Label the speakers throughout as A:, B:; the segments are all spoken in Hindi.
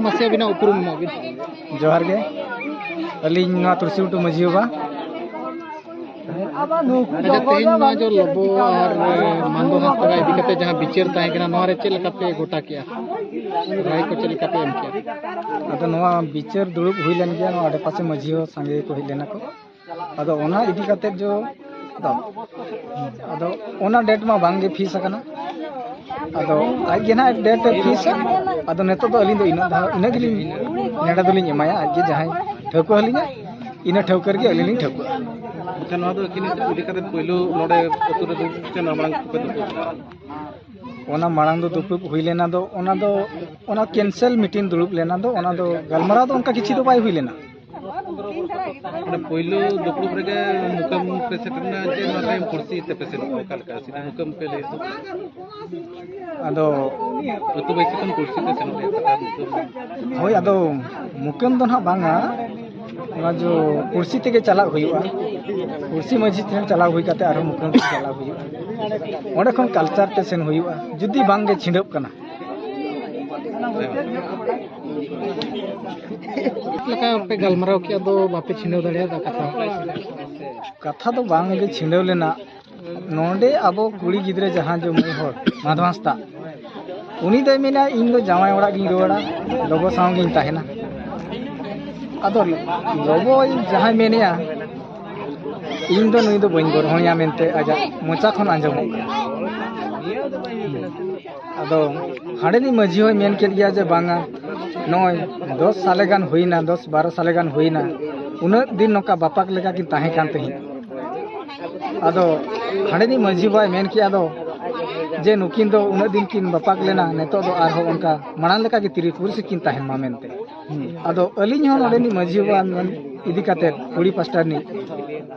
A: मासे बिना उपरुम मोबिन
B: जोहार गे अलिंग नवा तुलसीउटू मझी बा
A: अच्छा तेज मा जो लबो और मानदो हस्ता इदी कते जहां बिचार ताहे कना नवा रे चेल कते गोटा किया राय को चेल कते एम किया
B: अदो नवा बिचार दुड़ुब हुई लेन गया नवा आडे पासे मझी हो संगे को हुई लेना को अदो ओना इदी कते जो अदो ओना डेट मा बांगे फीस कना अदो आज गेना डेट फीस अदो नेतो दो अलिंग दो इना गिलिंग नेडा दोलिंग एमाया आज गे जहां ठौको हलिंगा इना ठौकर गे अलिंग ठौको
A: ᱱᱚᱣᱟ ᱫᱚ ᱠᱤᱱ ᱤᱫᱤ ᱠᱟᱛᱮ ᱯᱳᱭᱞᱳ ᱱᱚᱰᱮ ᱟᱛᱳ ᱨᱮ ᱫᱩᱯ ᱪᱮ ᱢᱟᱲᱟᱝ ᱠᱚ ᱫᱩᱯ
B: ओना मांग दो दुपुब हुई लेना दो ओना कैंसिल मीटिंग दुड़ुब लेना दो ओना दो गलमरा दो उनका किछि दो बाय हुई लेना
A: माने पहिलो दुपुब रेगे मुकम पे सेटना जे ᱱᱚᱣᱟ ᱴᱟᱭᱤᱢ कुर्सी ते पे सेट ओका लका सिना मुकम पे ले
B: अदो
A: अतु बैसे कन कुर्सी ते सेनो कथा
B: होय अदो मुकम दो ना बांगा ओना जो कुर्सी तेगे चला हुईवा कुर्सी मझी ठेन चला हुई काते आरो मुकम ते चला हुईवा ओंडे खन कल्चर ते सेन हुईवा जुदी बांगे छिंडप कना
A: लका पे गलमराव किया दो बापे छिंडव दड़िया दा
B: कथा दो बांगे छिंडव लेना नोंडे अबो कुड़ी गिद्रे जहां जो मई होर माधवास्ता उनी दे मेना इन दो जावाय ओड़ा गिन रोड़ा लोगो साव गिन ताहेना अदो लोगो जहां मेनिया इन दो नुई दो बइन गरहोया मेनते आजा मोचा खन आंजम अदो हाडेनी मझी होय मेन के दिया जे बांगा नय 10 साले गान होइना 10-12 साले गान होइना उन दिन नोका बापाक लेका कि ताहे कान तही अदो हाडेनी मझी बाय मेन कि अदो जे नुकिन दो उन दिन किन बापाक लेना नेतो दो आर हो उनका माना लेका कि त्रिपुर से किन ताहे मा मेनते अदो अलिन हो नडेनी मझी बान इदी काते कुड़ी पास्टरनी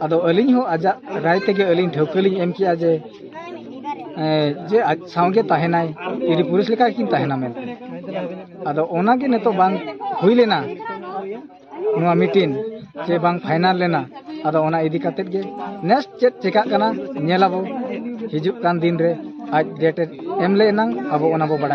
B: अदो अलिन हो आजा राय तेगे अलिन ठौकलिन एम किया जे सावगे ताहेनाय त्रिपुर लेका किन ताहेना मेनते अदो ओना के नेतो बांग हुई लेना नुआ मीटिंग जे बांग फाइनल लेना अदो ओना इदी काते गे नेक्स्ट चेक चेका कना नेलाबो हिजुक कान दिन रे आज डेट एम लेना अब ओना बो बड़ा